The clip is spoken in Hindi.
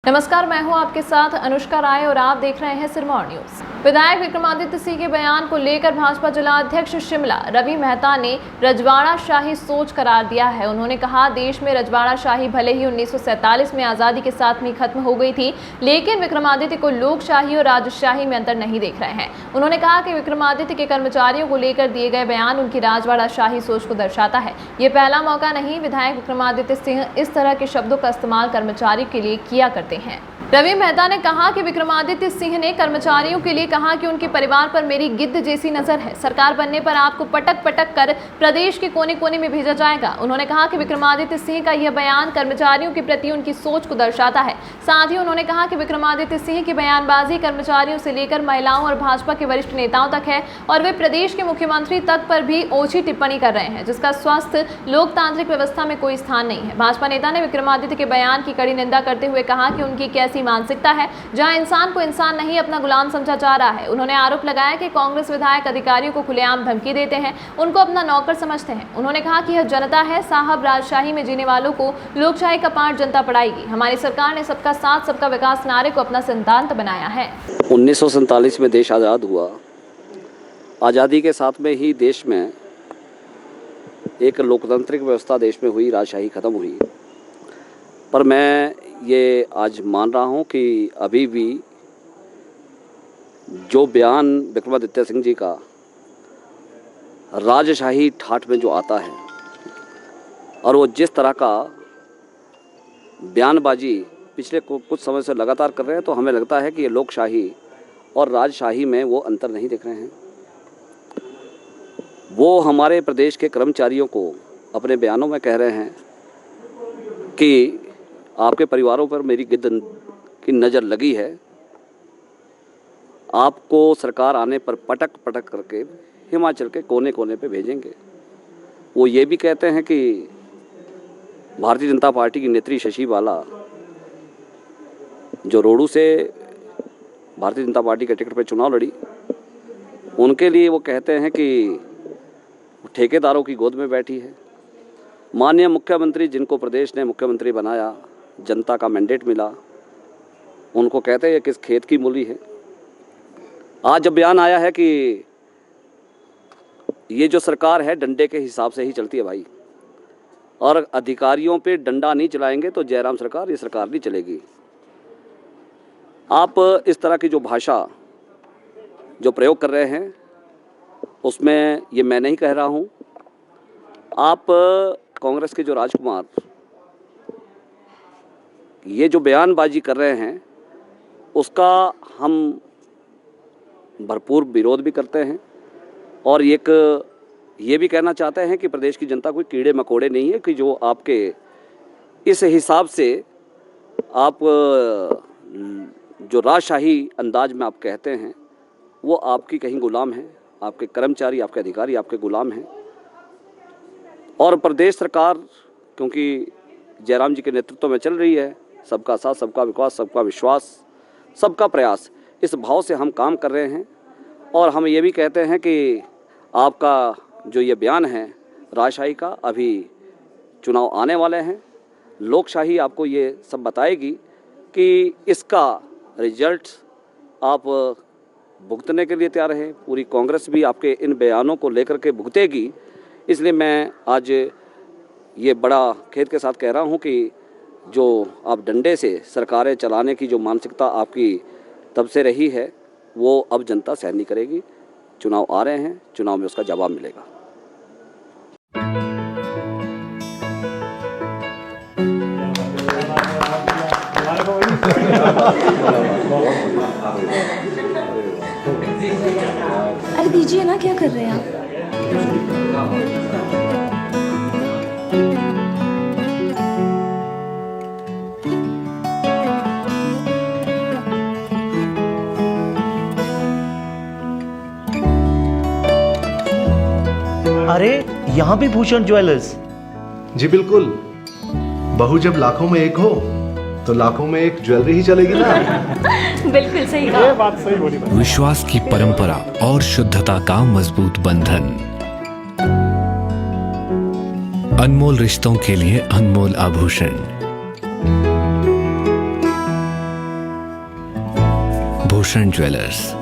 नमस्कार, मैं हूं आपके साथ अनुष्का राय और आप देख रहे हैं सिरमौर न्यूज। विधायक विक्रमादित्य सिंह के बयान को लेकर भाजपा जिला अध्यक्ष शिमला रवि मेहता ने रजवाड़ाशाही सोच करार दिया है। उन्होंने कहा, देश में रजवाड़ाशाही भले ही 1947 में आजादी के साथ में खत्म हो गई थी, लेकिन विक्रमादित्य को लोकशाही और राजशाही में अंतर नहीं देख रहे हैं। उन्होंने कहा कि विक्रमादित्य के कर्मचारियों को लेकर दिए गए बयान उनकी रजवाड़ाशाही सोच को दर्शाता है। ये पहला मौका नहीं, विधायक विक्रमादित्य सिंह इस तरह के शब्दों का इस्तेमाल कर्मचारी के लिए किया करते हैं। रवि मेहता ने कहा कि विक्रमादित्य सिंह ने कर्मचारियों के लिए कहा कि उनके परिवार पर मेरी गिद्ध जैसी नजर है। सरकार बनने पर आपको पटक पटक कर प्रदेश के कोने कोने में भेजा जाएगा। उन्होंने कहा कि विक्रमादित्य सिंह का यह बयान कर्मचारियों के प्रति उनकी सोच को दर्शाता है। साथ ही उन्होंने कहा कि विक्रमादित्य सिंह की बयानबाजी कर्मचारियों से लेकर महिलाओं और भाजपा के वरिष्ठ नेताओं तक है और वे प्रदेश के मुख्यमंत्री तक पर भी ओछी टिप्पणी कर रहे हैं, जिसका स्वस्थ लोकतांत्रिक व्यवस्था में कोई स्थान नहीं है। भाजपा नेता ने विक्रमादित्य के बयान की कड़ी निंदा करते हुए कहा कि उनकी कैसी मानसिकता है जहां इंसान को इंसान नहीं अपना गुलाम समझा जा रहा है। उन्होंने आरोप लगाया कि कांग्रेस विधायक अधिकारियों को खुलेआम धमकी देते हैं, उनको अपना नौकर समझते हैं। उन्होंने कहा कि यह जनता है साहब, राजशाही में जीने वालों को लोकशाही का पाठ जनता पढ़ाएगी। हमारी सरकार ने सबका साथ सबका विकास नारे को अपना सिद्धांत बनाया है। 1947 में देश आज़ाद हुआ। आज़ादी के साथ में ही देश में एक लोकतांत्रिक व्यवस्था देश में हुई, राजशाही खत्म हुई। पर मैं ये आज मान रहा हूँ कि अभी भी जो बयान विक्रमादित्य सिंह जी का राजशाही ठाठ में जो आता है और वो जिस तरह का बयानबाजी पिछले कुछ समय से लगातार कर रहे हैं, तो हमें लगता है कि ये लोकशाही और राजशाही में वो अंतर नहीं दिख रहे हैं। वो हमारे प्रदेश के कर्मचारियों को अपने बयानों में कह रहे हैं कि आपके परिवारों पर मेरी गिद्ध की नज़र लगी है, आपको सरकार आने पर पटक पटक करके हिमाचल के कोने कोने पे भेजेंगे। वो ये भी कहते हैं कि भारतीय जनता पार्टी की नेत्री शशि बाला, जो रोडू से भारतीय जनता पार्टी के टिकट पे चुनाव लड़ी, उनके लिए वो कहते हैं कि ठेकेदारों की गोद में बैठी है। माननीय मुख्यमंत्री, जिनको प्रदेश ने मुख्यमंत्री बनाया, जनता का मैंडेट मिला, उनको कहते हैं किस खेत की मूली है। आज जब बयान आया है कि ये जो सरकार है डंडे के हिसाब से ही चलती है भाई, और अधिकारियों पे डंडा नहीं चलाएंगे तो जयराम सरकार, ये सरकार नहीं चलेगी। आप इस तरह की जो भाषा जो प्रयोग कर रहे हैं, उसमें ये मैं नहीं कह रहा हूँ। आप कांग्रेस के जो राजकुमार ये जो बयानबाजी कर रहे हैं, उसका हम भरपूर विरोध भी करते हैं और ये भी कहना चाहते हैं कि प्रदेश की जनता कोई कीड़े मकोड़े नहीं है कि जो आपके इस हिसाब से आप जो राजशाही अंदाज में आप कहते हैं, वो आपकी कहीं गुलाम है। आपके कर्मचारी, आपके अधिकारी आपके गुलाम हैं। और प्रदेश सरकार क्योंकि जयराम जी के नेतृत्व में चल रही है, सबका साथ सबका विकास, सबका विश्वास, सबका प्रयास, इस भाव से हम काम कर रहे हैं। और हम ये भी कहते हैं कि आपका जो ये बयान है राजशाही का, अभी चुनाव आने वाले हैं, लोकशाही आपको ये सब बताएगी कि इसका रिजल्ट आप भुगतने के लिए तैयार हैं। पूरी कांग्रेस भी आपके इन बयानों को लेकर के भुगतेगी। इसलिए मैं आज ये बड़ा खेद के साथ कह रहा हूँ कि जो आप डंडे से सरकारें चलाने की जो मानसिकता आपकी तब से रही है, वो अब जनता सहन नहीं करेगी। चुनाव आ रहे हैं, चुनाव में उसका जवाब मिलेगा। अरे दीजिए ना, क्या कर रहे हैं आप? अरे यहाँ भी भूषण ज्वेलर्स। जी बिल्कुल। बहू जब लाखों में एक हो तो लाखों में एक ज्वेलरी ही चलेगी ना। बिल्कुल सही कहा। ये बात सही बोली। विश्वास की परंपरा और शुद्धता का मजबूत बंधन, अनमोल रिश्तों के लिए अनमोल आभूषण। भूषण ज्वेलर्स।